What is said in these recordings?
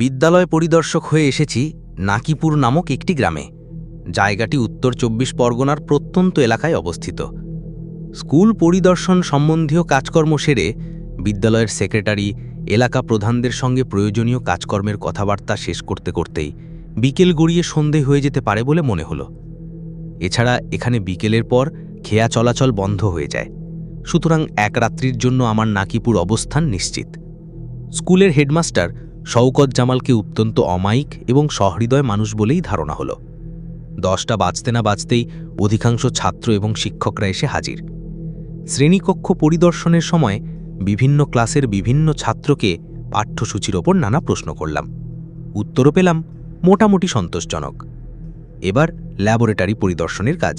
বিদ্যালয় পরিদর্শক হয়ে এসেছি নাকিপুর নামক একটি গ্রামে। জায়গাটি উত্তর ২৪ পরগনার প্রত্যন্ত এলাকায় অবস্থিত। স্কুল পরিদর্শন সম্বন্ধীয় কাজকর্ম সেরে বিদ্যালয়ের সেক্রেটারি, এলাকা প্রধানদের সঙ্গে প্রয়োজনীয় কাজকর্মের কথাবার্তা শেষ করতে করতেই বিকেল গড়িয়ে সন্ধে হয়ে যেতে পারে বলে মনে হলো। এছাড়া এখানে বিকেলের পর খেয়া চলাচল বন্ধ হয়ে যায়, সুতরাং এক রাত্রির জন্য আমার নাকিপুর অবস্থান নিশ্চিত। স্কুলের হেডমাস্টার শওকত জামালকে অত্যন্ত অমায়িক এবং সহৃদয় মানুষ বলেই ধারণা হলো। 10টা বাজতে না বাজতেই অধিকাংশ ছাত্র এবং শিক্ষকরা এসে হাজির। শ্রেণীকক্ষ পরিদর্শনের সময় বিভিন্ন ক্লাসের বিভিন্ন ছাত্রকে পাঠ্যসূচির ওপর নানা প্রশ্ন করলাম। উত্তরও পেলাম মোটামুটি সন্তোষজনক। এবার ল্যাবরেটরি পরিদর্শনের কাজ।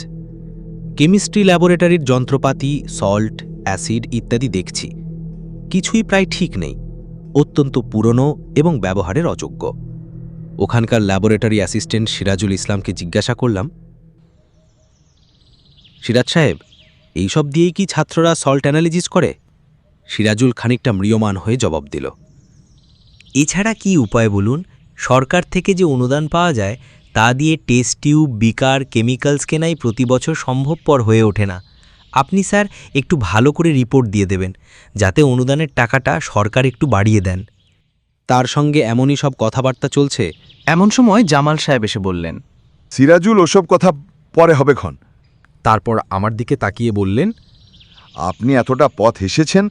কেমিস্ট্রি ল্যাবরেটরির যন্ত্রপাতি, সল্ট, অ্যাসিড ইত্যাদি দেখছি। কিছুই প্রায় ঠিক নেই, অত্যন্ত পুরনো এবং ব্যবহারের অযোগ্য। ওখানকার ল্যাবরেটরি অ্যাসিস্ট্যান্ট সিরাজুল ইসলামকে জিজ্ঞাসা করলাম, সিরাজ সাহেব, এইসব দিয়েই কি ছাত্ররা সল্ট অ্যানালিসিস করে? সিরাজুল খানিকটা ম্রিয়মাণ হয়ে জবাব দিল, এছাড়া কি উপায় বলুন? সরকার থেকে যে অনুদান পাওয়া যায় তা দিয়ে টেস্ট টিউব, বিকার, কেমিক্যালস কেনাই প্রতি বছর সম্ভবপর হয়ে ওঠে না। আপনি স্যার একটু ভালো করে রিপোর্ট দিয়ে দেবেন, যাতে অনুদানের টাকাটা সরকার একটু বাড়িয়ে দেন। তার সঙ্গে এমনই সব কথাবার্তা চলছে। এমন সময় জামাল সাহেব এসে বললেন, সিরাজুল, ওসব কথা পরে হবে ক্ষণ। তারপর আমার দিকে তাকিয়ে বললেন, আপনি এতটা পথ এসেছেন,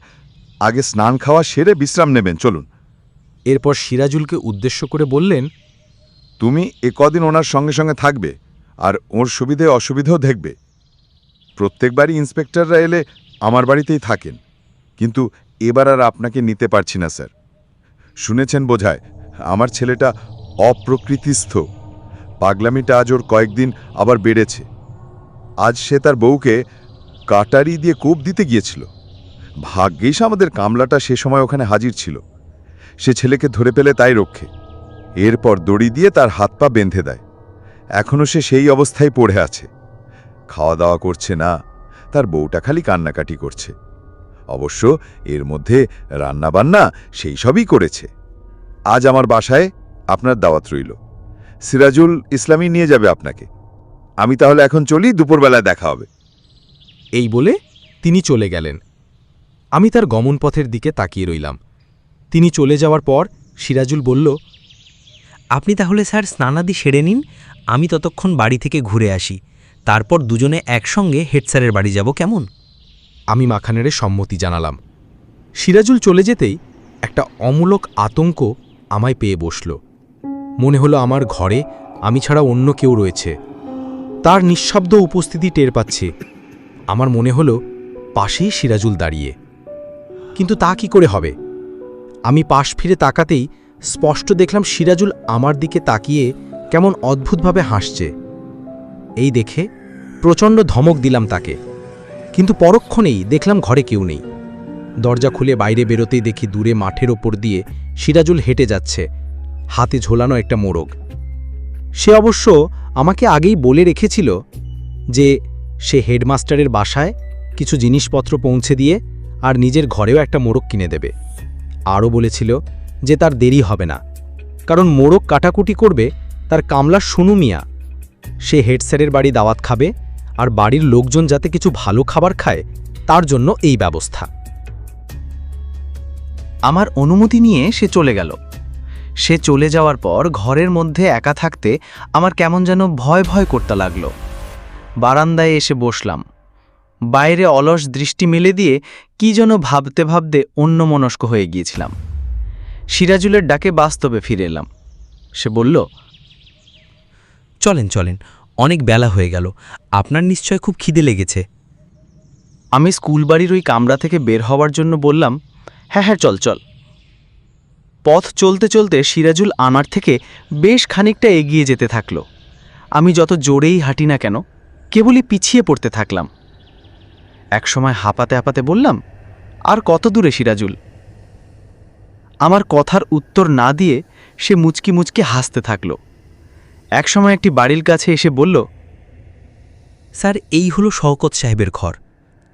আগে স্নান খাওয়া সেরে বিশ্রাম নেবেন, চলুন। এরপর সিরাজুলকে উদ্দেশ্য করে বললেন, তুমি কদিন ওনার সঙ্গে সঙ্গে থাকবে আর ওর সুবিধে অসুবিধেও দেখবে। প্রত্যেকবারই ইন্সপেক্টররা এলে আমার বাড়িতেই থাকেন, কিন্তু এবার আর আপনাকে নিতে পারছি না স্যার। শুনেছেন বোঝায় আমার ছেলেটা অপ্রকৃতিস্থ। পাগলামিটা আজ ওর কয়েকদিন আবার বেড়েছে। আজ সে তার বউকে কাটারি দিয়ে কোপ দিতে গিয়েছিল। ভাগ্যিস আমাদের কামলাটা সে সময় ওখানে হাজির ছিল। সে ছেলেকে ধরে পেলে তাই রক্ষে। এরপর দড়ি দিয়ে তার হাত পা বেঁধে দেয়। এখনও সে সেই অবস্থায় পড়ে আছে। খাওয়া দাওয়া করছে না, তার বউটা খালি কান্নাকাটি করছে। অবশ্য এর মধ্যে রান্নাবান্না সেই সবই করেছে। আজ আমার বাসায় আপনার দাওয়াত রইল। সিরাজুল ইসলামই নিয়ে যাবে আপনাকে। আমি তাহলে এখন চলি, দুপুরবেলায় দেখা হবে। এই বলে তিনি চলে গেলেন। আমি তার গমনপথের দিকে তাকিয়ে রইলাম। তিনি চলে যাওয়ার পর সিরাজুল বলল, আপনি তাহলে স্যার স্নানাদি সেরে নিন, আমি ততক্ষণ বাড়ি থেকে ঘুরে আসি। তারপর দুজনে একসঙ্গে হেড স্যারের বাড়ি যাব, কেমন? আমি মাখানেরে সম্মতি জানালাম। সিরাজুল চলে যেতেই একটা অমূলক আতঙ্ক আমায় পেয়ে বসল। মনে হলো আমার ঘরে আমি ছাড়া অন্য কেউ রয়েছে। তার নিঃশব্দ উপস্থিতি টের পাচ্ছি। আমার মনে হলো পাশেই সিরাজুল দাঁড়িয়ে। কিন্তু তা কি করে হবে? আমি পাশ ফিরে তাকাতেই স্পষ্ট দেখলাম সিরাজুল আমার দিকে তাকিয়ে কেমন অদ্ভুতভাবে হাসছে। এই দেখে প্রচণ্ড ধমক দিলাম তাকে, কিন্তু পরক্ষণেই দেখলাম ঘরে কেউ নেই। দরজা খুলে বাইরে বেরোতেই দেখি দূরে মাঠের ওপর দিয়ে সিরাজুল হেঁটে যাচ্ছে, হাতে ঝোলানো একটা মোড়ক। সে অবশ্য আমাকে আগেই বলে রেখেছিল যে সে হেডমাস্টারের বাসায় কিছু জিনিসপত্র পৌঁছে দিয়ে আর নিজের ঘরেও একটা মোড়ক কিনে দেবে। আরও বলেছিল যে তার দেরি হবে না, কারণ মোড়ক কাটাকুটি করবে তার কামলা সুনু মিয়া। সে হেড স্যারের বাড়ি দাওয়াত খাবে, আর বাড়ির লোকজন যাতে কিছু ভালো খাবার খায় তার জন্য এই ব্যবস্থা। আমার অনুমতি নিয়ে সে চলে গেল। সে চলে যাওয়ার পর ঘরের মধ্যে একা থাকতে আমার কেমন যেন ভয় ভয় করতে লাগলো। বারান্দায় এসে বসলাম। বাইরে অলস দৃষ্টি মেলে দিয়ে কি যেন ভাবতে ভাবতে অন্যমনস্ক হয়ে গিয়েছিলাম। সিরাজুলের ডাকে বাস্তবে ফিরে এলাম। সে বলল, চলেন চলেন, অনেক বেলা হয়ে গেল, আপনার নিশ্চয় খুব খিদে লেগেছে। আমি স্কুল বাড়ির ওই কামরা থেকে বের হওয়ার জন্য বললাম, হ্যাঁ হ্যাঁ, চল চল। পথ চলতে চলতে সিরাজুল আমার থেকে বেশ খানিকটা এগিয়ে যেতে থাকল। আমি যত জোরেই হাঁটি না কেন, কেবলই পিছিয়ে পড়তে থাকলাম। একসময় হাঁপাতে হাঁপাতে বললাম, আর কত দূরে সিরাজুল? আমার কথার উত্তর না দিয়ে সে মুচকি মুচকি হাসতে থাকল। একসময় একটি বাড়ির কাছে এসে বলল, স্যার, এই হলো শওকত সাহেবের ঘর,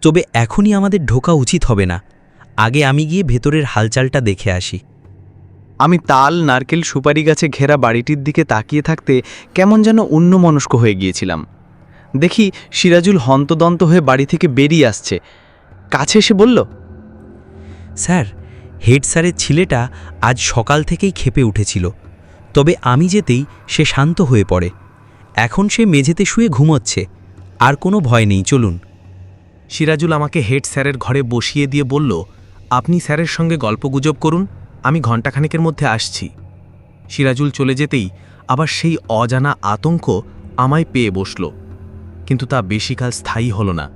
তবে এখনই আমাদের ঢোকা উচিত হবে না। আগে আমি গিয়ে ভেতরের হালচালটা দেখে আসি। আমি তাল নারকেল সুপারি গাছে ঘেরা বাড়িটির দিকে তাকিয়ে থাকতে কেমন যেন অন্যমনস্ক হয়ে গিয়েছিলাম। দেখি সিরাজুল হন্তদন্ত হয়ে বাড়ি থেকে বেরিয়ে আসছে। কাছে এসে বলল, স্যার, হেড স্যারের ছেলেটা আজ সকাল থেকেই ক্ষেপে উঠেছিল, তবে আমি যেতেই সে শান্ত হয়ে পড়ে। এখন সে মেঝেতে শুয়ে ঘুমোচ্ছে, আর কোনো ভয় নেই, চলুন। সিরাজুল আমাকে হেড স্যারের ঘরে বসিয়ে দিয়ে বলল, আপনি স্যারের সঙ্গে গল্পগুজব করুন, আমি ঘণ্টাখানেকের মধ্যে আসছি। সিরাজুল চলে যেতেই আবার সেই অজানা আতঙ্ক আমায় পেয়ে বসল, কিন্তু তা বেশিকাল স্থায়ী হলো না।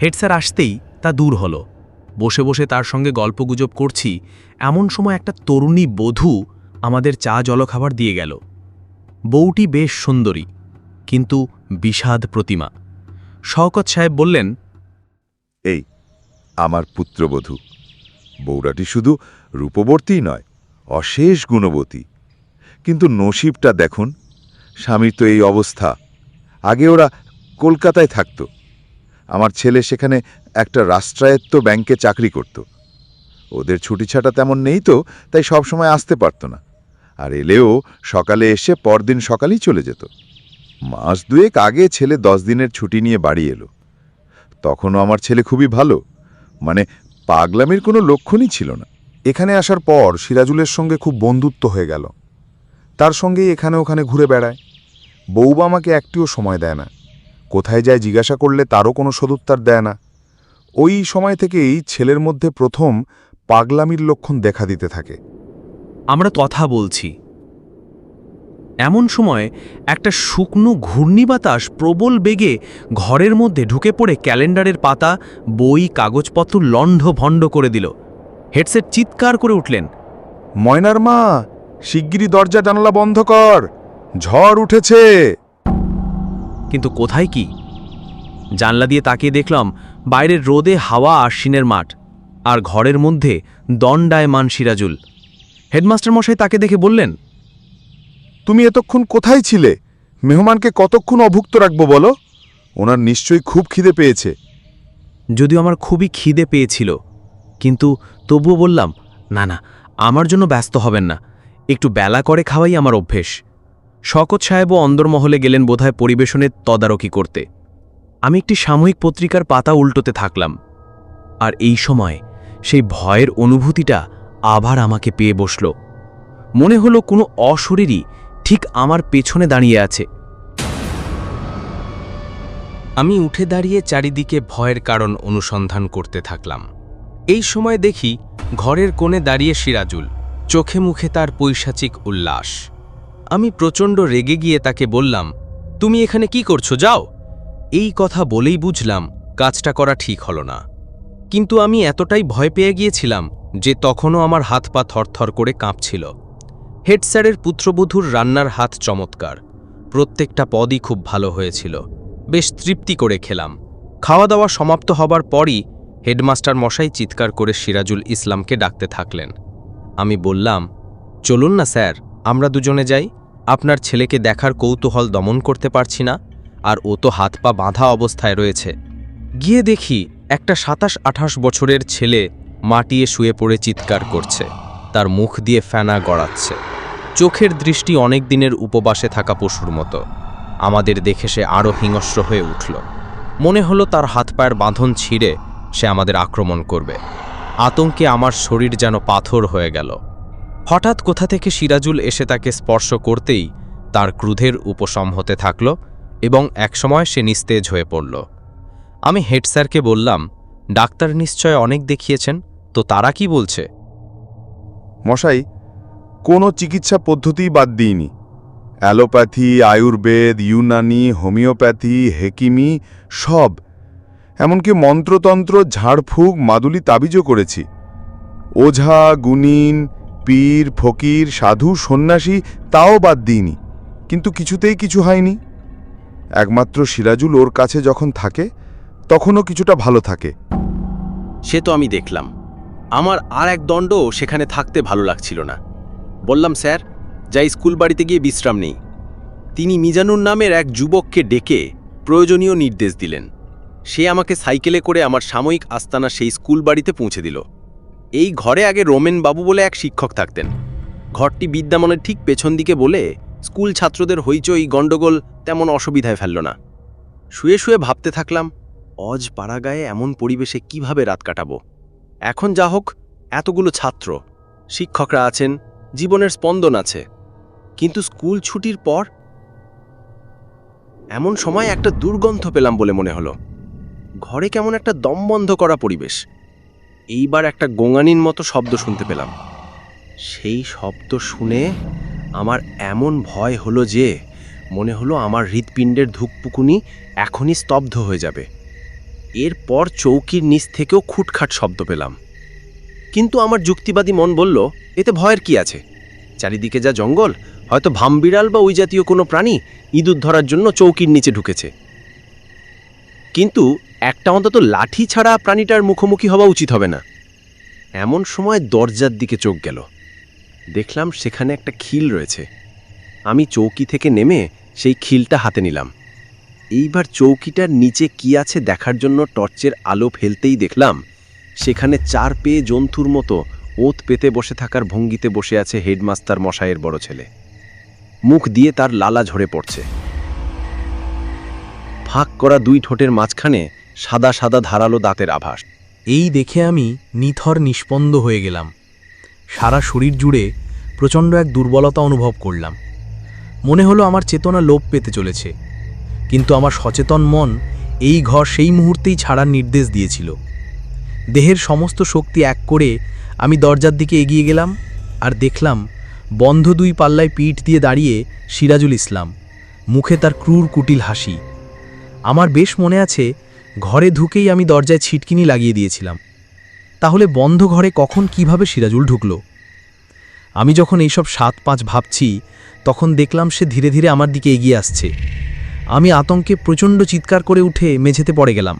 হেড স্যার আসতেই তা দূর হলো। বসে বসে তার সঙ্গে গল্পগুজব করছি, এমন সময় একটা তরুণী বধূ আমাদের চা জলখাবার দিয়ে গেল। বউটি বেশ সুন্দরী, কিন্তু বিষাদ প্রতিমা। শওকত সাহেব বললেন, এই আমার পুত্রবধূ। বৌরাটি শুধু রূপবর্তীই নয়, অশেষ গুণবতী। কিন্তু নসিবটা দেখুন, স্বামীর তো এই অবস্থা। আগে ওরা কলকাতায় থাকত। আমার ছেলে সেখানে একটা রাষ্ট্রায়ত্ত ব্যাংকে চাকরি করত। ওদের ছুটিছাটা তেমন নেই তো, তাই সব সময় আসতে পারত না। আর এলেও সকালে এসে পরদিন সকালেই চলে যেত। মাস দুয়েক আগে ছেলে 10 দিনের ছুটি নিয়ে বাড়ি এলো। তখনও আমার ছেলে খুবই ভালো, মানে পাগলামির কোনো লক্ষণই ছিল না। এখানে আসার পর সিরাজুলের সঙ্গে খুব বন্ধুত্ব হয়ে গেল। তার সঙ্গেই এখানে ওখানে ঘুরে বেড়ায়। বউবা আমাকে একটিও সময় দেয় না। কোথায় যায় জিজ্ঞাসা করলে তারও কোনো সদুত্তর দেয় না। ওই সময় থেকেই ছেলের মধ্যে প্রথম পাগলামির লক্ষণ দেখা দিতে থাকে। আমরা কথা বলছি, এমন সময় একটা শুকনো ঘূর্ণিবাতাস প্রবল বেগে ঘরের মধ্যে ঢুকে পড়ে ক্যালেন্ডারের পাতা, বই, কাগজপত্র লণ্ডভণ্ড করে দিল। হেডসেট চিৎকার করে উঠলেন, ময়নার মা, শিগগিরই দরজা জানালা বন্ধ কর, ঝড় উঠেছে। কিন্তু কোথায় কি? জানলা দিয়ে তাকিয়ে দেখলাম বাইরের রোদে হাওয়া আশ্বিনের মাঠ, আর ঘরের মধ্যে দণ্ডায়মান সিরাজুল। হেডমাস্টার মশাই তাকে দেখে বললেন, তুমি এতক্ষণ কোথায় ছিলে? মেহমানকে কতক্ষণ অভুক্ত রাখবো বলো? ওনার নিশ্চয়ই খুব খিদে পেয়েছে। যদিও আমার খুবই খিদে পেয়েছিল, কিন্তু তবুও বললাম, না না, আমার জন্য ব্যস্ত হবেন না, একটু বেলা করে খাওয়াই আমার অভ্যেস। শওকত সাহেবও অন্দরমহলে গেলেন বোধহয় পরিবেশনের তদারকি করতে। আমি একটি সাময়িক পত্রিকার পাতা উল্টোতে থাকলাম, আর এই সময় সেই ভয়ের অনুভূতিটা আবার আমাকে পেয়ে বসল। মনে হলো কোনো অশরীরই ঠিক আমার পেছনে দাঁড়িয়ে আছে। আমি উঠে দাঁড়িয়ে চারিদিকে ভয়ের কারণ অনুসন্ধান করতে থাকলাম। এই সময় দেখি ঘরের কোণে দাঁড়িয়ে সিরাজুল, চোখে মুখে তার পৈশাচিক উল্লাস। আমি প্রচণ্ড রেগে গিয়ে তাকে বললাম, তুমি এখানে কি করছো, যাও। এই কথা বলেই বুঝলাম কাজটা করা ঠিক হলো না। কিন্তু আমি এতটাই ভয় পেয়ে গিয়েছিলাম যে তখনও আমার হাত পা থরথর করে কাঁপছিল। হেড স্যারের পুত্রবধূর রান্নার হাত চমৎকার, প্রত্যেকটা পদই খুব ভালো হয়েছিল। বেশ তৃপ্তি করে খেলাম। খাওয়া দাওয়া সমাপ্ত হবার পরই হেডমাস্টার মশাই চিৎকার করে সিরাজুল ইসলামকে ডাকতে থাকলেন। আমি বললাম, চলুন না স্যার, আমরা দুজনে যাই। আপনার ছেলেকে দেখার কৌতূহল দমন করতে পারছি না, আর ও তো হাত পা বাঁধা অবস্থায় রয়েছে। গিয়ে দেখি একটা 27-28 বছরের ছেলে মাটিয়ে শুয়ে পড়ে চিৎকার করছে, তার মুখ দিয়ে ফেনা গড়াচ্ছে। চোখের দৃষ্টি অনেক দিনের উপবাসে থাকা পশুর মতো। আমাদের দেখে সে আরও হিংস্র হয়ে উঠল। মনে হলো তার হাত পায়ের বাঁধন ছিঁড়ে সে আমাদের আক্রমণ করবে। আতঙ্কে আমার শরীর যেন পাথর হয়ে গেল। হঠাৎ কোথা থেকে সিরাজুল এসে তাকে স্পর্শ করতেই তার ক্রোধের উপশম হতে থাকল এবং একসময় সে নিস্তেজ হয়ে পড়ল। আমি হেড স্যারকে বললাম, ডাক্তার নিশ্চয় অনেক দেখিয়েছেন, তো তারা কি বলছে? মশাই, কোনো চিকিৎসা পদ্ধতিই বাদ দিইনি। অ্যালোপ্যাথি, আয়ুর্বেদ, ইউনানি, হোমিওপ্যাথি, হেকিমি, সব, এমনকি মন্ত্রতন্ত্র, ঝাড়ফুঁক, মাদুলি তাবিজও করেছি। ওঝা, গুণিন, পীর, ফকির, সাধু, সন্ন্যাসী, তাও বাদ দিইনি, কিন্তু কিছুতেই কিছু হয়নি। একমাত্র সিরাজুল ওর কাছে যখন থাকে তখনও কিছুটা ভালো থাকে। সে তো আমি দেখলাম। আমার আর এক দণ্ডও সেখানে থাকতে ভালো লাগছিল না। বললাম, স্যার, যাই স্কুল বাড়িতে গিয়ে বিশ্রাম নেই। তিনি মিজানুর নামের এক যুবককে ডেকে প্রয়োজনীয় নির্দেশ দিলেন। সে আমাকে সাইকেলে করে আমার সাময়িক আস্তানা সেই স্কুল বাড়িতে পৌঁছে দিল। এই ঘরে আগে রোমেন বাবু বলে এক শিক্ষক থাকতেন। ঘরটি বিদ্যামনের ঠিক পেছন দিকে বলে স্কুল ছাত্রদের হইচই গণ্ডগোল তেমন অসুবিধায় ফেলল না। শুয়ে শুয়ে ভাবতে থাকলাম, অজ পাড়াগায়ে এমন পরিবেশে কিভাবে রাত কাটাবো। এখন যা হোক, এতগুলো ছাত্র, শিক্ষকরা আছেন, জীবনের স্পন্দন আছে। কিন্তু স্কুল ছুটির পর এমন সময় একটা দুর্গন্ধ পেলাম বলে মনে হলো। ঘরে কেমন একটা দমবন্ধ করা পরিবেশ। এইবার একটা গোঙানির মতো শব্দ শুনতে পেলাম। সেই শব্দ শুনে আমার এমন ভয় হলো যে মনে হলো আমার হৃৎপিণ্ডের ধুকপুকুনি এখনই স্তব্ধ হয়ে যাবে। এরপর চৌকির নিচ থেকেও খুটখাট শব্দ পেলাম। কিন্তু আমার যুক্তিবাদী মন বলল, এতে ভয়ের কি আছে? চারিদিকে যা জঙ্গল, হয়তো ভামবিড়াল বা ওই জাতীয় কোনো প্রাণী ইঁদুর ধরার জন্য চৌকির নিচে ঢুকেছে। কিন্তু একটা অন্তত লাঠি ছাড়া প্রাণীটার মুখোমুখি হওয়া উচিত হবে না। এমন সময় দরজার দিকে চোখ গেল। দেখলাম সেখানে একটা খিল রয়েছে। আমি চৌকি থেকে নেমে সেই খিলটা হাতে নিলাম। এইবার চৌকিটার নিচে কি আছে দেখার জন্য টর্চের আলো ফেলতেই দেখলাম সেখানে 4 পেয়ে জন্তুর মতো ওত পেতে বসে থাকার ভঙ্গিতে বসে আছে হেডমাস্টার মশাইয়ের বড় ছেলে। মুখ দিয়ে তার লালা ঝরে পড়ছে। ফাঁক করা 2 ঠোঁটের মাঝখানে সাদা সাদা ধারালো দাঁতের আভাস। এই দেখে আমি নিথর নিস্পন্দ হয়ে গেলাম। সারা শরীর জুড়ে প্রচণ্ড এক দুর্বলতা অনুভব করলাম। মনে হলো আমার চেতনা লোপ পেতে চলেছে। কিন্তু আমার সচেতন মন এই ঘর সেই মুহূর্তেই ছাড়ার নির্দেশ দিয়েছিল। দেহের সমস্ত শক্তি এক করে আমি দরজার দিকে এগিয়ে গেলাম আর দেখলাম বন্ধ 2 পাল্লায় পিঠ দিয়ে দাঁড়িয়ে সিরাজুল ইসলাম, মুখে তার ক্রূর কুটিল হাসি। আমার বেশ মনে আছে, ঘরে ঢুকেই আমি দরজায় ছিটকিনি লাগিয়ে দিয়েছিলাম। তাহলে বন্ধ ঘরে কখন কিভাবে সিরাজুল ঢুকল? আমি যখন এইসব 7-5 ভাবছি, তখন দেখলাম সে ধীরে ধীরে আমার দিকে এগিয়ে আসছে। আমি আতঙ্কে প্রচণ্ড চিৎকার করে উঠে মেঝেতে পড়ে গেলাম।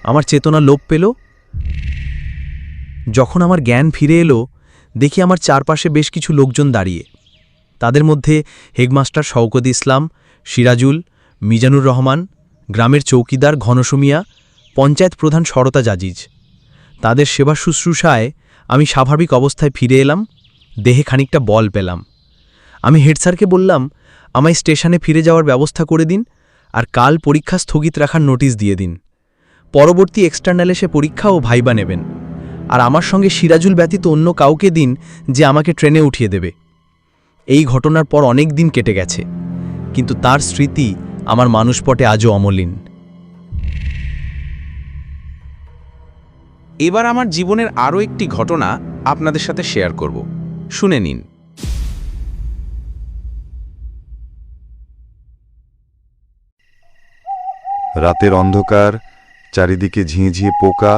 আমার চেতনা লোপ পেল। যখন আমার জ্ঞান ফিরে এলো, দেখি আমার চারপাশে বেশ কিছু লোকজন দাঁড়িয়ে। তাদের মধ্যে হেডমাস্টার শওকত ইসলাম, সিরাজুল, মিজানুর রহমান, গ্রামের চৌকিদার ঘনসুমিয়া, পঞ্চায়েত প্রধান সরতা জাজিজ। তাদের সেবা শুশ্রূষায় আমি স্বাভাবিক অবস্থায় ফিরে এলাম। দেহে খানিকটা বল পেলাম। আমি হেডস্যারকে বললাম, আমায় স্টেশনে ফিরে যাওয়ার ব্যবস্থা করে দিন আর কাল পরীক্ষা স্থগিত রাখার নোটিশ দিয়ে দিন। পরবর্তী এক্সটার্নালে সে পরীক্ষা ও ভাইবা নেবেন। আর আমার সঙ্গে সিরাজুল ব্যতীত অন্য কাউকে দিন যে আমাকে ট্রেনে উঠিয়ে দেবে। এই ঘটনার পর অনেক দিন কেটে গেছে, কিন্তু তার স্মৃতি আমার মানুষপটে আজও অমলিন। এবার আমার জীবনের আরও একটি ঘটনা আপনাদের সাথে শেয়ার করব, শুনে নিন। রাতের অন্ধকার, চারিদিকে ঝিঁঝিয়ে পোকা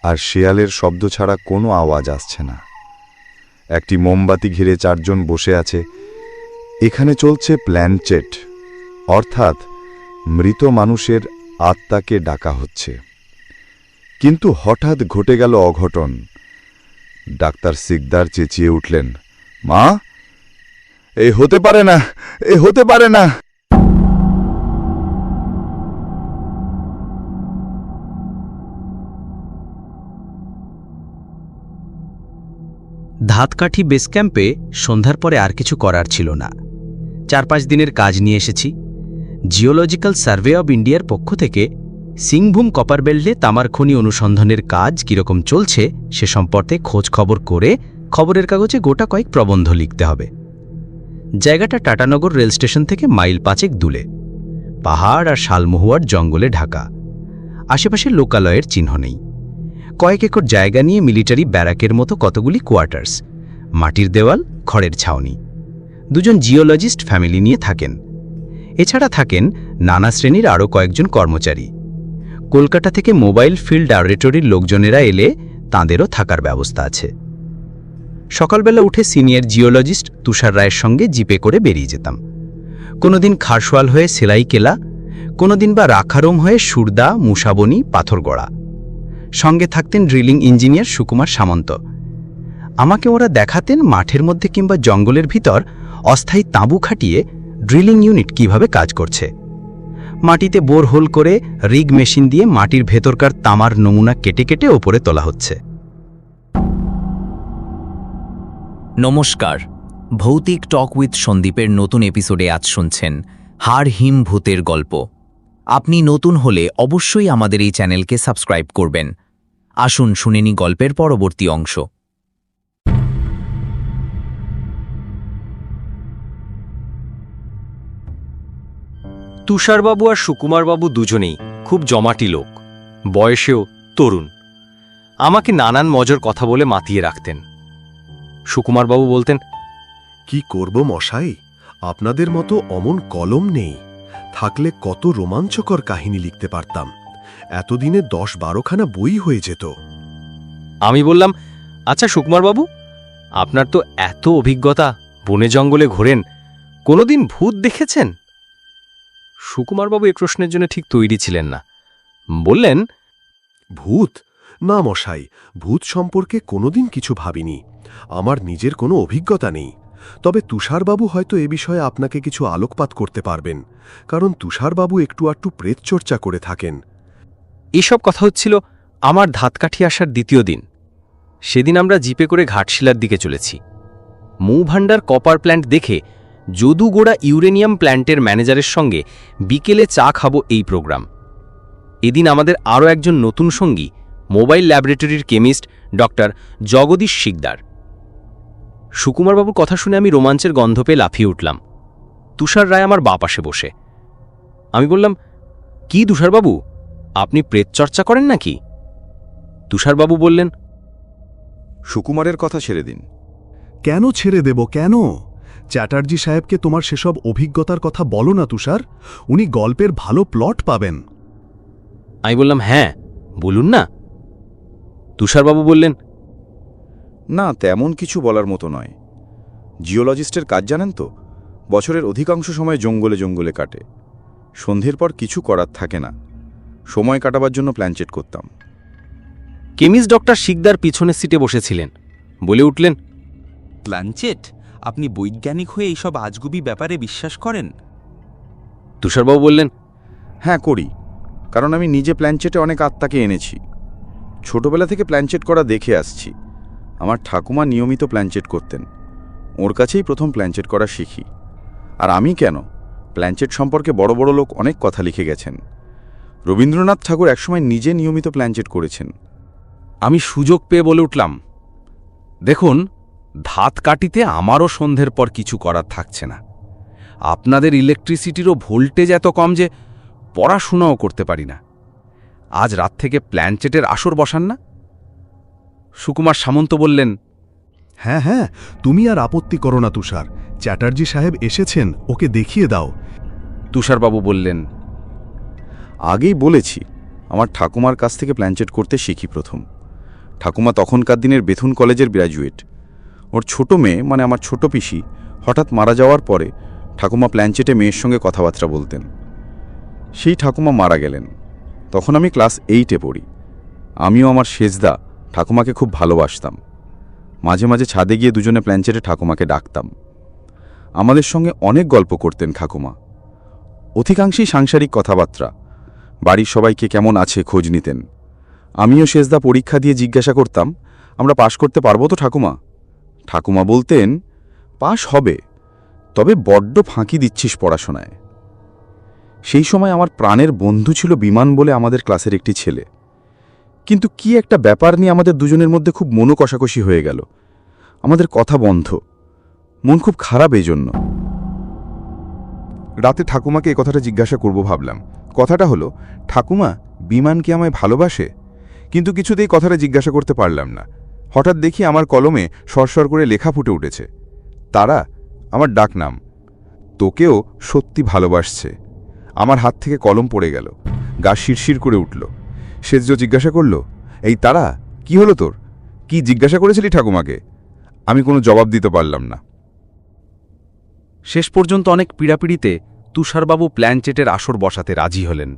আর শেয়ালের শব্দ ছাড়া কোনো আওয়াজ আসছে না। একটি মোমবাতি ঘিরে 4 জন বসে আছে। এখানে চলছে প্ল্যানচেট, অর্থাৎ মৃত মানুষের আত্মাকে ডাকা হচ্ছে। কিন্তু হঠাৎ ঘটে গেল অঘটন। ডাক্তার সিকদার চেঁচিয়ে উঠলেন, মা, এ হতে পারে না, এ হতে পারে না। ধাতকাঠি বেস ক্যাম্পে সন্ধ্যার পরে আর কিছু করার ছিল না। 4-5 দিনের কাজ নিয়ে এসেছি। জিওলজিক্যাল সার্ভে অব ইন্ডিয়ার পক্ষ থেকে সিংভূম কপার বেল্টে তামার খনি অনুসন্ধানের কাজ কীরকম চলছে সে সম্পর্কে খোঁজ খবর করে খবরের কাগজে গোটা কয়েক প্রবন্ধ লিখতে হবে। জায়গাটা টাটানগর রেল স্টেশন থেকে মাইল 5 দূরে, পাহাড় আর শালমহুয়ার জঙ্গলে ঢাকা। আশেপাশে লোকালয়ের চিহ্ন নেই। কয়েক একর জায়গা নিয়ে মিলিটারি ব্যারাকের মতো কতগুলি কোয়ার্টার্স, মাটির দেওয়াল, খড়ের ছাউনি। 2 জন জিওলজিস্ট ফ্যামিলি নিয়ে থাকেন। এছাড়া থাকেন নানা শ্রেণীর আরও কয়েকজন কর্মচারী। কলকাতা থেকে মোবাইল ফিল্ড ল্যাবরেটরির লোকজনেরা এলে তাঁদেরও থাকার ব্যবস্থা আছে। সকালবেলা উঠে সিনিয়র জিওলজিস্ট তুষার রায়ের সঙ্গে জিপে করে বেরিয়ে যেতাম। কোনোদিন খারশোয়াল হয়ে সেলাইকেলা, কোনোদিন বা রাখারোম হয়ে সুরদা, মুসাবনি, পাথরগড়া। সঙ্গে থাকতেন ড্রিলিং ইঞ্জিনিয়ার সুকুমার সামন্ত। আমাকে ওরা দেখাতেন মাঠের মধ্যে কিংবা জঙ্গলের ভিতর অস্থায়ী তাঁবু খাটিয়ে ড্রিলিং ইউনিট কিভাবে কাজ করছে। মাটিতে বোর হোল করে রিগ মেশিন দিয়ে মাটির ভেতরকার তামার নমুনা কেটে কেটে ওপরে তোলা হচ্ছে। নমস্কার, ভৌতিক টক উইথ সন্দীপের নতুন এপিসোডে আজ শুনছেন হাড় হিম ভূতের গল্প। আপনি নতুন হলে অবশ্যই আমাদের এই চ্যানেলকে সাবস্ক্রাইব করবেন। আসুন শুনে নি গল্পের পরবর্তী অংশ। তুষারবাবু আর সুকুমারবাবু দুজনেই খুব জমাটি লোক, বয়সেও তরুণ। আমাকে নানান মজার কথা বলে মাতিয়ে রাখতেন। সুকুমারবাবু বলতেন, কি করব মশাই, আপনাদের মতো অমন কলম নেই, থাকলে কত রোমাঞ্চকর কাহিনী লিখতে পারতাম। এতদিনে 10-12খানা বই হয়ে যেত। আমি বললাম, আচ্ছা সুকুমারবাবু, আপনার তো এত অভিজ্ঞতা, বনে জঙ্গলে ঘোরেন, কোনোদিন ভূত দেখেছেন? সুকুমারবাবু এই প্রশ্নের জন্য ঠিক তৈরি ছিলেন না। বললেন, ভূত? না মশাই, ভূত সম্পর্কে কোনোদিন কিছু ভাবিনি। আমার নিজের কোনো অভিজ্ঞতা নেই। তবে তুষারবাবু হয়তো এ বিষয়ে আপনাকে কিছু আলোকপাত করতে পারবেন, কারণ তুষারবাবু একটু আটটু প্রেতচর্চা করে থাকেন। এসব কথা হচ্ছিল আমার ধাতকাঠি আসার দ্বিতীয় দিন। সেদিন আমরা জিপে করে ঘাটশিলার দিকে চলেছি। মৌভাণ্ডার কপার প্ল্যান্ট দেখে যদুগোড়া ইউরেনিয়াম প্ল্যান্টের ম্যানেজারের সঙ্গে বিকেলে চা খাবো এই প্রোগ্রাম। এদিন আমাদের আরও একজন নতুন সঙ্গী, মোবাইল ল্যাবরেটরির কেমিস্ট ডক্টর জগদীশ শিকদার। সুকুমারবাবুর কথা শুনে আমি রোমাঞ্চের গন্ধ পেয়ে লাফিয়ে উঠলাম। তুষার রায় আমার বাঁ পাশে বসে। আমি বললাম, কি তুষারবাবু, আপনি প্রেতচর্চা করেন নাকি? তুষারবাবু বললেন, সুকুমারের কথা ছেড়ে দিন। কেন ছেড়ে দেব, কেন? চ্যাটার্জি সাহেবকে তোমার সেসব অভিজ্ঞতার কথা বলো না তুষার, উনি গল্পের ভালো প্লট পাবেন। আমি বললাম, হ্যাঁ বলুন না। তুষারবাবু বললেন, না, তেমন কিছু বলার মতো নয়। জিওলজিস্টের কাজ জানেন তো, বছরের অধিকাংশ সময় জঙ্গলে জঙ্গলে কাটে। সন্ধ্যের পর কিছু করার থাকে না, সময় কাটাবার জন্য প্ল্যানচেট করতাম। কেমিস্ট ডক্টর শিকদার পিছনের সিটে বসেছিলেন। বলে উঠলেন, প্ল্যানচেট? আপনি বৈজ্ঞানিক হয়ে এইসব আজগুবি ব্যাপারে বিশ্বাস করেন? তুষারবাবু বললেন, হ্যাঁ করি, কারণ আমি নিজে প্ল্যানচেটে অনেক আত্মাকে এনেছি। ছোটবেলা থেকে প্ল্যানচেট করা দেখে আসছি। আমার ঠাকুমা নিয়মিত প্ল্যানচেট করতেন, ওর কাছেই প্রথম প্ল্যানচেট করা শিখি। আর আমি কেন, প্ল্যানচেট সম্পর্কে বড় বড় লোক অনেক কথা লিখে গেছেন। রবীন্দ্রনাথ ঠাকুর একসময় নিজে নিয়মিত প্ল্যানচেট করেছেন। আমি সুযোগ পেয়ে বলে উঠলাম, দেখুন, ধাত কাটিতে আমারও সন্ধ্যের পর কিছু করার থাকছে না। আপনাদের ইলেকট্রিসিটিরও ভোল্টেজ এত কম যে পড়াশোনাও করতে পারি না। আজ রাত থেকে প্ল্যানচেটের আসর বসান না? সুকুমার সামন্ত বললেন, হ্যাঁ হ্যাঁ, তুমি আর আপত্তি করো না তুষার, চ্যাটার্জি সাহেব এসেছেন, ওকে দেখিয়ে দাও। তুষারবাবু বললেন, আগেই বলেছি, আমার ঠাকুমার কাছ থেকে প্ল্যানচেট করতে শিখি প্রথম। ঠাকুমা তখনকার দিনের বেথুন কলেজের গ্র্যাজুয়েট। ওর ছোট মেয়ে, মানে আমার ছোট পিসি, হঠাৎ মারা যাওয়ার পরে ঠাকুমা প্ল্যানচেটে মেয়ের সঙ্গে কথাবার্তা বলতেন। সেই ঠাকুমা মারা গেলেন, তখন আমি ক্লাস 8-এ পড়ি। আমিও আমার শেষদা ঠাকুমাকে খুব ভালোবাসতাম। মাঝে মাঝে ছাদে গিয়ে দুজনে প্ল্যানচেটে ঠাকুমাকে ডাকতাম। আমাদের সঙ্গে অনেক গল্প করতেন ঠাকুমা, অধিকাংশই সাংসারিক কথাবার্তা। বাড়ির সবাইকে কেমন আছে খোঁজ নিতেন। আমিও শেষদা পরীক্ষা দিয়ে জিজ্ঞাসা করতাম, আমরা পাশ করতে পারবো তো ঠাকুমা? ঠাকুমা বলতেন, পাশ হবে, তবে বড্ড ফাঁকি দিচ্ছিস পড়াশোনায়। সেই সময় আমার প্রাণের বন্ধু ছিল বিমান বলে আমাদের ক্লাসের একটি ছেলে। কিন্তু কি একটা ব্যাপার নিয়ে আমাদের দুজনের মধ্যে খুব মনোকষাকষি হয়ে গেল। আমাদের কথা বন্ধ, মন খুব খারাপ এই জন্য। রাতে ঠাকুমাকে এ কথাটা জিজ্ঞাসা করব ভাবলাম। কথাটা হলো, ঠাকুমা, বিমান কি আমায় ভালোবাসে? কিন্তু কিছুতেই কথাটা জিজ্ঞাসা করতে পারলাম না। হঠাৎ দেখি আমার কলমে সরসর করে লেখা ফুটে উঠেছে, তারা, আমার ডাকনাম। তোকেও সত্যি ভালোবাসছে। আমার হাত থেকে কলম পড়ে গেল, গা শিরশির করে উঠল। সেজো জিজ্ঞাসা করল, এই তারা, কি হলো তোর? কি জিজ্ঞাসা করেছিলি ঠাকুমাকে? আমি কোনো জবাব দিতে পারলাম না। শেষ পর্যন্ত অনেক পীড়াপিড়িতে তুষারবাবু প্ল্যানচেটের আসর বসাতে রাজি হলেন।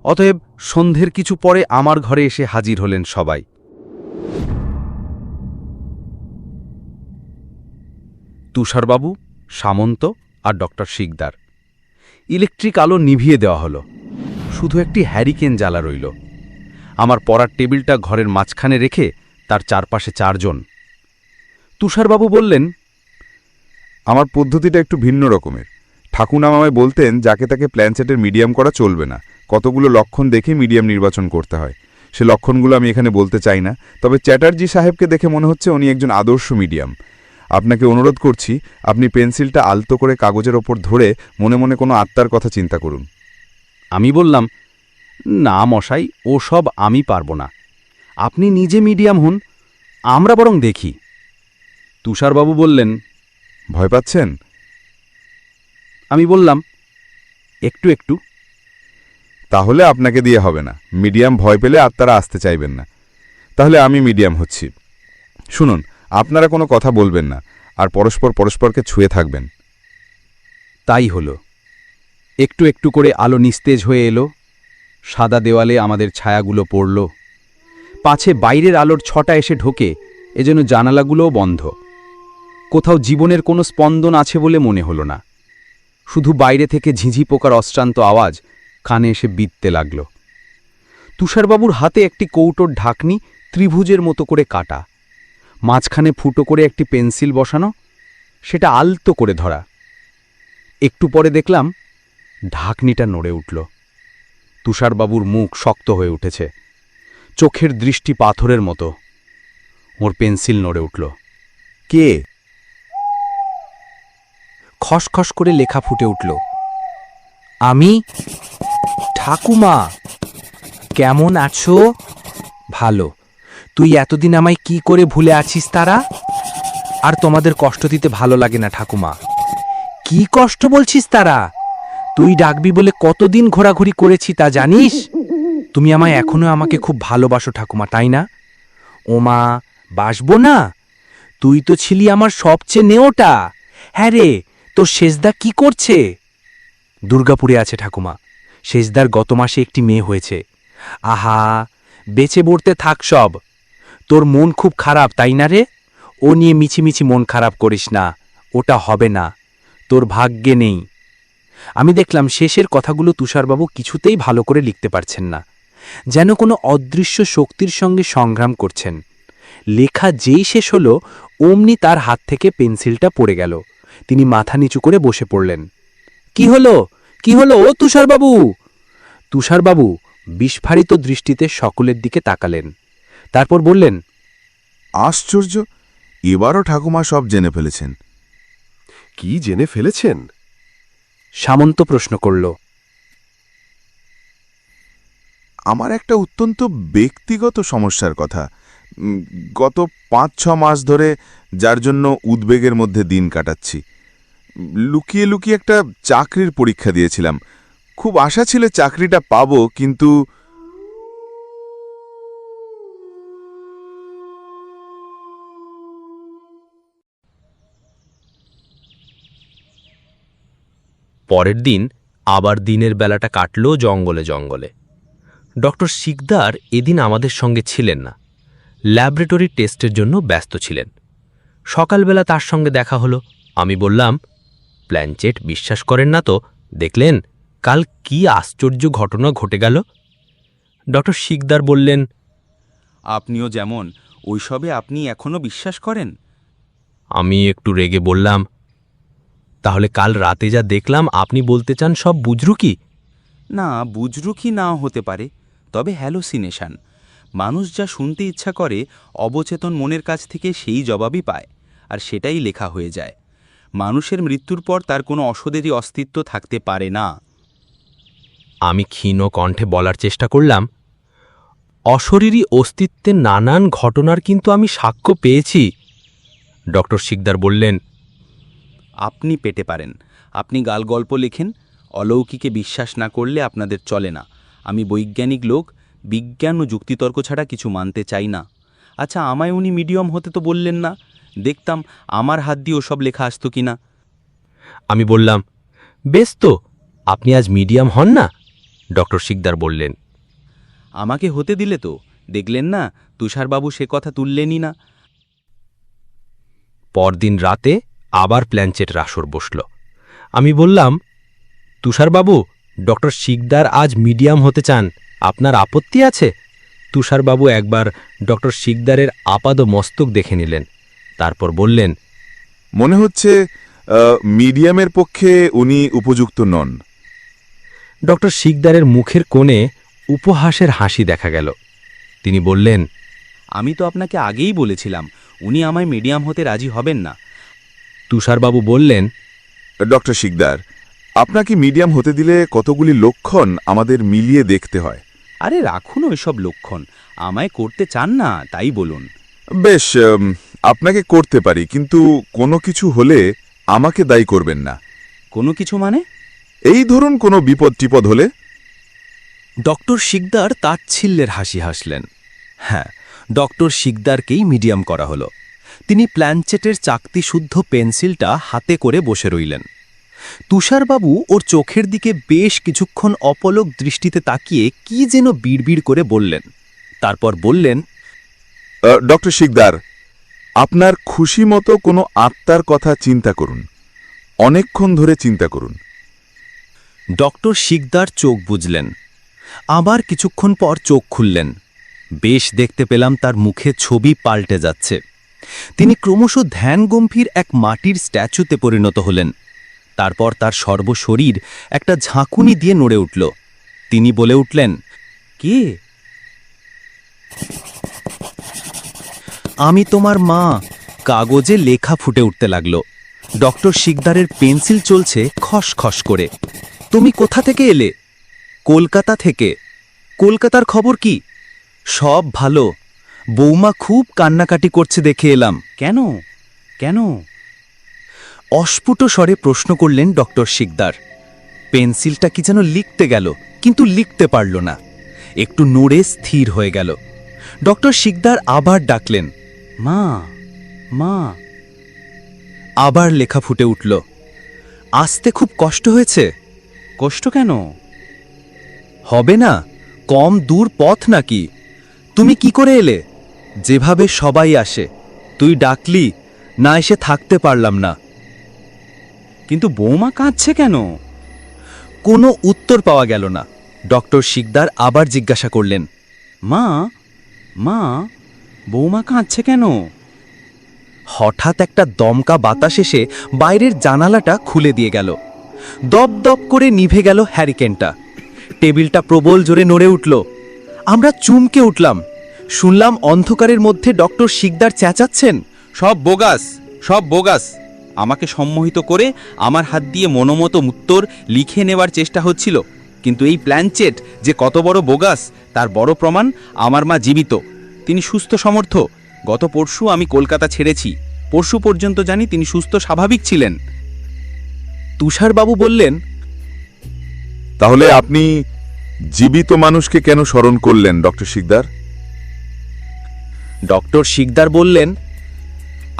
অতএব সন্ধ্যের কিছু পরে আমার ঘরে এসে হাজির হলেন সবাই। তুষারবাবু, সামন্ত আর ডক্টর শিকদার। ইলেকট্রিক আলো নিভিয়ে দেওয়া হলো, শুধু একটি হ্যারিকেন জ্বালা রইল। আমার পড়ার টেবিলটা ঘরের মাঝখানে রেখে তার চারপাশে 4 জন। তুষারবাবু বললেন, আমার পদ্ধতিটা একটু ভিন্ন রকমের। ঠাকুরনাম আমায় বলতেন যাকে তাকে প্ল্যানচেটের মিডিয়াম করা চলবে না, কতগুলো লক্ষণ দেখে মিডিয়াম নির্বাচন করতে হয়। সে লক্ষণগুলো আমি এখানে বলতে চাই না, তবে চ্যাটার্জি সাহেবকে দেখে মনে হচ্ছে উনি একজন আদর্শ মিডিয়াম। আপনাকে অনুরোধ করছি, আপনি পেন্সিলটা আলতো করে কাগজের ওপর ধরে মনে মনে কোনো আত্মার কথা চিন্তা করুন। আমি বললাম, না মশাই, ও সব আমি পারব না। আপনি নিজে মিডিয়াম হন, আমরা বরং দেখি। তুষারবাবু বললেন, ভয় পাচ্ছেন? আমি বললাম, একটু একটু। তাহলে আপনাকে দিয়ে হবে না। মিডিয়াম ভয় পেলে আত্মারা আসতে চাইবেন না। তাহলে আমি মিডিয়াম হচ্ছি। শুনুন, আপনারা কোনো কথা বলবেন না, আর পরস্পরকে ছুঁয়ে থাকবেন। তাই হলো। একটু একটু করে আলো নিস্তেজ হয়ে এলো, সাদা দেওয়ালে আমাদের ছায়াগুলো পড়ল। পাছে বাইরের আলোর ছটা এসে ঢোকে, এজন্য জানালাগুলোও বন্ধ। কোথাও জীবনের কোনো স্পন্দন আছে বলে মনে হলো না। শুধু বাইরে থেকে ঝিঝি পোকার অশ্রান্ত আওয়াজ কানে এসে বিঁধতে লাগল। তুষারবাবুর হাতে একটি কৌটোর ঢাকনি ত্রিভুজের মতো করে কাটা, মাঝখানে ফুটো করে একটি পেন্সিল বসানো, সেটা আলতো করে ধরা। একটু পরে দেখলাম ঢাকনিটা নড়ে উঠল। তুষারবাবুর মুখ শক্ত হয়ে উঠেছে, চোখের দৃষ্টি পাথরের মতো। ওর পেন্সিল নড়ে উঠল। কে? খসখস করে লেখা ফুটে উঠল, আমি। ঠাকুমা, কেমন আছো? ভালো। তুই এতদিন আমায় কি করে ভুলে আছিস তারা? আর তোমাদের কষ্ট দিতে ভালো লাগে না ঠাকুমা। কি কষ্ট বলছিস তারা? তুই ডাকবি বলে কতদিন ঘোরাঘুরি করেছি তা জানিস? তুমি আমায় এখনো আমাকে খুব ভালোবাসো ঠাকুমা, তাই না? ওমা, বাসবো না? তুই তো ছিলি আমার সবচেয়ে নেওটা। হ্যাঁ রে, তোর শেষদা কি করছে? দুর্গাপুরে আছে ঠাকুমা। শেষদার গত মাসে একটি মেয়ে হয়েছে। আহা, বেঁচে পড়তে থাক সব। তোর মন খুব খারাপ, তাই না রে? ও নিয়ে মিছিমিছি মন খারাপ করিস না, ওটা হবে না, তোর ভাগ্যে নেই। আমি দেখলাম শেষের কথাগুলো তুষারবাবু কিছুতেই ভালো করে লিখতে পারছেন না, যেন কোনো অদৃশ্য শক্তির সঙ্গে সংগ্রাম করছেন। লেখা যেই শেষ হলো, অমনি তার হাত থেকে পেন্সিলটা পড়ে গেল। তিনি মাথা নিচু করে বসে পড়লেন। কি হলো, কি হলো ও তুষারবাবু? তুষারবাবু বিস্ফারিত দৃষ্টিতে সকলের দিকে তাকালেন, তারপর বললেন, আশ্চর্য, এবারও ঠাকুমা সব জেনে ফেলেছেন। কি জেনে ফেলেছেন? সামন্ত প্রশ্ন করল। আমার একটা অত্যন্ত ব্যক্তিগত সমস্যার কথা, গত 5-6 মাস ধরে, যার জন্য উদ্বেগের মধ্যে দিন কাটাচ্ছি। লুকিয়ে লুকিয়ে একটা চাকরির পরীক্ষা দিয়েছিলাম। খুব আশা ছিল চাকরিটা পাবো, কিন্তু পরের দিন আবার দিনের বেলাটা কাটল জঙ্গলে জঙ্গলে। ডক্টর শিকদার এদিন আমাদের সঙ্গে ছিলেন না, ল্যাবরেটরি টেস্টের জন্য ব্যস্ত ছিলেন। সকালবেলা তার সঙ্গে দেখা হলো। আমি বললাম, প্ল্যানচেট বিশ্বাস করেন না তো? দেখলেন কাল কি আশ্চর্য ঘটনা ঘটে গেল? ডক্টর শিকদার বললেন, আপনিও যেমন, ওইসবে আপনি এখনো বিশ্বাস করেন? আমি একটু রেগে বললাম, তাহলে কাল রাতে যা দেখলাম আপনি বলতে চান সব বুঝরু কি? না, বুজরুকি নাও হতে পারে, তবে হ্যালোসিনেশন। মানুষ যা শুনতে ইচ্ছা করে, অবচেতন মনের কাছ থেকে সেই জবাবই পায়, আর সেটাই লেখা হয়ে যায়। মানুষের মৃত্যুর পর তার কোনো অসদেরই অস্তিত্ব থাকতে পারে না। আমি ক্ষীণ কণ্ঠে বলার চেষ্টা করলাম, অশরীরী অস্তিত্বের নানান ঘটনার কিন্তু আমি সাক্ষ্য পেয়েছি। ডক্টর শিকদার বললেন, আপনি পেতে পারেন, আপনি গালগল্প লেখেন, অলৌকিকে বিশ্বাস না করলে আপনাদের চলে না। আমি বৈজ্ঞানিক লোক, বিজ্ঞান ও যুক্তিতর্ক ছাড়া কিছু মানতে চাই না। আচ্ছা, আমায় উনি মিডিয়াম হতে তো বললেন না, দেখতাম আমার হাত দিয়ে ওসব লেখা আসতো কিনা। আমি বললাম, বেশ তো, আপনি আজ মিডিয়াম হন না? ডক্টর শিকদার বললেন, আমাকে হতে দিলে তো, দেখলেন না তুষারবাবু সে কথা তুললেনই না। পরদিন রাতে আবার প্ল্যানচেটের আসর বসল। আমি বললাম, তুষারবাবু, ডক্টর শিকদার আজ মিডিয়াম হতে চান, আপনার আপত্তি আছে? তুষারবাবু একবার ডক্টর শিকদারের আপাদ মস্তক দেখে নিলেন, তারপর বললেন, মনে হচ্ছে মিডিয়ামের পক্ষে উনি উপযুক্ত নন। ডক্টর শিকদারের মুখের কোণে উপহাসের হাসি দেখা গেল। তিনি বললেন, আমি তো আপনাকে আগেই বলেছিলাম উনি আমায় মিডিয়াম হতে রাজি হবেন না। তুষারবাবু বললেন, ডক্টর শিকদার, আপনাকে মিডিয়াম হতে দিলে কতগুলি লক্ষণ আমাদের মিলিয়ে দেখতে হয়। আরে রাখুন ওইসব লক্ষণ, আমায় করতে চান না তাই বলুন। বেশ, আপনাকে করতে পারি, কিন্তু কোনো কিছু হলে আমাকে দায়ী করবেন না। কোনো কিছু মানে? এই ধরুন কোনো বিপদ টিপদ হলে। ডক্টর শিকদার তাচ্ছিল্যের হাসি হাসলেন। হ্যাঁ, ডক্টর শিকদারকেই মিডিয়াম করা হলো। তিনি প্ল্যানচেটের চাকতিশুদ্ধ পেন্সিলটা হাতে করে বসে রইলেন। তুষারবাবু ওর চোখের দিকে বেশ কিছুক্ষণ অপলক দৃষ্টিতে তাকিয়ে কি যেন বিড়বিড় করে বললেন। তারপর বললেন, ডক্টর শিকদার, আপনার খুশি মতো কোনো আত্মার কথা চিন্তা করুন, অনেকক্ষণ ধরে চিন্তা করুন। ডক্টর শিকদার চোখ বুজলেন। আবার কিছুক্ষণ পর চোখ খুললেন। বেশ দেখতে পেলাম তার মুখে ছবি পাল্টে যাচ্ছে। তিনি ক্রমশ ধ্যানগম্ভীর এক মাটির স্ট্যাচুতে পরিণত হলেন। তারপর তার সর্বশরীর একটা ঝাঁকুনি দিয়ে নড়ে উঠল। তিনি বলে উঠলেন, কে? আমি তোমার মা। কাগজে লেখা ফুটে উঠতে লাগল। ডক্টর শিকদারের পেন্সিল চলছে খসখস করে। তুমি কোথা থেকে এলে? কলকাতা থেকে। কলকাতার খবর কি? সব ভালো। বৌমা খুব কান্নাকাটি করছে দেখে এলাম। কেন কেন? অস্ফুট স্বরে প্রশ্ন করলেন ডক্টর শিকদার। পেন্সিলটা কি যেন লিখতে গেল, কিন্তু লিখতে পারল না। একটু নড়ে স্থির হয়ে গেল। ডক্টর শিকদার আবার ডাকলেন, মা মা। আবার লেখা ফুটে উঠল। আসতে খুব কষ্ট হয়েছে? কষ্ট কেন? হবে না, কম দূর পথ নাকি? তুমি কি করে এলে? যেভাবে সবাই আসে। তুই ডাকলি, না এসে থাকতে পারলাম না। কিন্তু বৌমা কাঁদছে কেন? কোনো উত্তর পাওয়া গেল না। ডক্টর শিকদার আবার জিজ্ঞাসা করলেন, মা মা, বৌমা কাঁদছে কেন? হঠাৎ একটা দমকা বাতাস এসে বাইরের জানালাটা খুলে দিয়ে গেল। দপ দপ করে নিভে গেল হ্যারিকেনটা। টেবিলটা প্রবল জোরে নড়ে উঠল। আমরা চমকে উঠলাম। শুনলাম অন্ধকারের মধ্যে ডক্টর শিকদার চেঁচাচ্ছেন, সব বোগাস, সব বোগাস। আমাকে সম্মোহিত করে আমার হাত দিয়ে মনোমতো উত্তর লিখে নেওয়ার চেষ্টা হচ্ছিল। কিন্তু এই প্ল্যানচেট যে কত বড় বোগাস তার বড় প্রমাণ আমার মা জীবিত। তিনি সুস্থ সমর্থ। গত পরশু আমি কলকাতা ছেড়েছি। পরশু পর্যন্ত জানি তিনি সুস্থ স্বাভাবিক ছিলেন। তুষারবাবু বললেন, তাহলে আপনি জীবিত মানুষকে কেন স্মরণ করলেন ডক্টর শিকদার? ডক্টর শিকদার বললেন,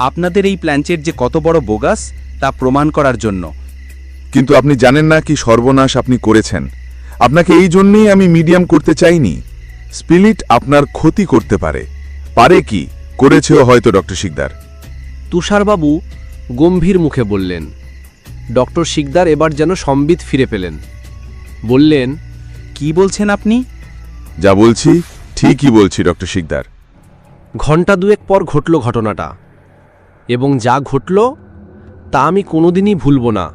আপনাদের এই প্ল্যানচেট যে কত বড় বোগাস তা প্রমাণ করার জন্য। কিন্তু আপনি জানেন না কি সর্বনাশ আপনি করেছেন। আপনাকে এই জন্যই আমি মিডিয়াম করতে চাইনি। স্পিরিট আপনার ক্ষতি করতে পারে। পারে কি করেছেও হয়তো ডক্টর শিকদার। তুষারবাবু গম্ভীর মুখে বললেন। ডক্টর শিকদার এবার যেন সম্বিত ফিরে পেলেন। বললেন, কি বলছেন আপনি? যা বলছি ঠিকই বলছি ডক্টর শিকদার। ঘণ্টা দুয়েক পর ঘটল ঘটনাটা, এবং যা ঘটল তা আমি কোনোদিনই ভুলব না,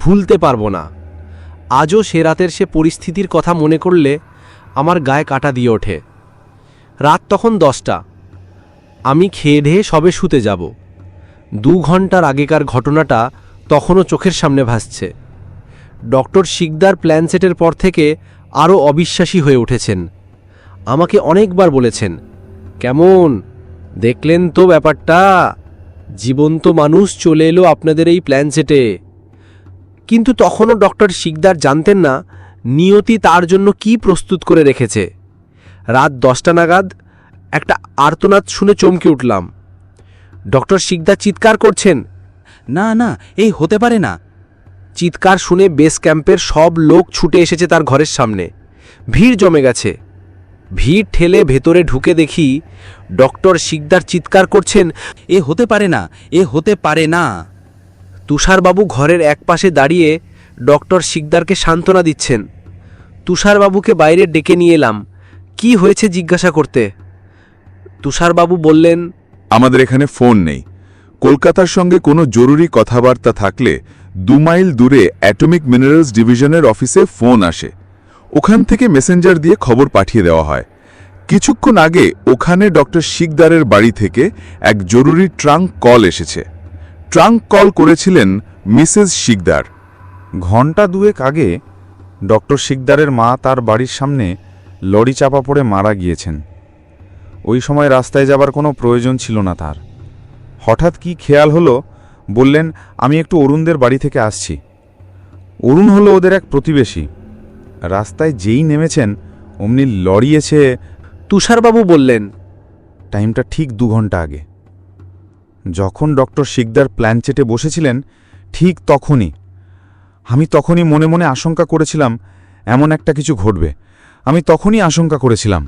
ভুলতে পারবো না। আজও সে রাতের সে পরিস্থিতির কথা মনে করলে আমার গায়ে কাটা দিয়ে ওঠে। রাত তখন 10টা। আমি খেয়ে ঢেয়ে সবে শুতে যাব। 2 ঘন্টার আগেকার ঘটনাটা তখনও চোখের সামনে ভাসছে। ডক্টর শিকদার প্ল্যানসেটের পর থেকে আরও অবিশ্বাসী হয়ে উঠেছেন। আমাকে অনেকবার বলেছেন, কেমন দেখলেন তো ব্যাপারটা? জীবন্ত মানুষ চলে এলো আপনাদের এই প্ল্যানসেটে। কিন্তু তখনও ডক্টর শিকদার জানতেন না নিয়তি তার জন্য কি প্রস্তুত করে রেখেছে। রাত 10টা নাগাদ একটা আর্তনাদ শুনে চমকে উঠলাম। ডক্টর শিকদার চিৎকার করছেন। না না, এই হতে পারে না। চিৎকার শুনে বেস ক্যাম্পের সব লোক ছুটে এসেছে তার ঘরের সামনে। ভিড় জমে গেছে। ভিড় ঠেলে ভেতরে ঢুকে দেখি ডক্টর শিকদার চিৎকার করছেন, এ হতে পারে না, এ হতে পারে না। তুষারবাবু ঘরের একপাশে দাঁড়িয়ে ডক্টর শিকদারকে সান্ত্বনা দিচ্ছেন। তুষারবাবুকে বাইরে ডেকে নিয়ে এলাম কি হয়েছে জিজ্ঞাসা করতে। তুষারবাবু বললেন, আমাদের এখানে ফোন নেই, কলকাতার সঙ্গে কোনো জরুরি কথাবার্তা থাকলে 2 মাইল দূরে অ্যাটমিক মিনারেলস ডিভিশনের অফিসে ফোন আসে। ওখান থেকে মেসেঞ্জার দিয়ে খবর পাঠিয়ে দেওয়া হয়। কিছুক্ষণ আগে ওখানে ডক্টর শিকদারের বাড়ি থেকে এক জরুরি ট্রাঙ্ক কল এসেছে। ট্রাঙ্ক কল করেছিলেন মিসেস শিকদার। ঘণ্টা 2 আগে ডক্টর শিকদারের মা তার বাড়ির সামনে লরি চাপা পড়ে মারা গিয়েছেন। ওই সময় রাস্তায় যাবার কোনো প্রয়োজন ছিল না তার। হঠাৎ কি খেয়াল হলো, বললেন, আমি একটু অরুণদের বাড়ি থেকে আসছি। অরুণ হলো ওদের এক প্রতিবেশী। রাস্তায় যেই নেমেছেন অমনি লরি এসে। তুষারবাবু বললেন, টাইমটা ঠিক 2 ঘন্টা আগে। যখন ডক্টর শিকদার প্ল্যান চেটে বসেছিলেন ঠিক তখনই। আমি তখনই মনে মনে আশঙ্কা করেছিলাম এমন একটা কিছু ঘটবে। আমি তখনই আশঙ্কা করেছিলাম।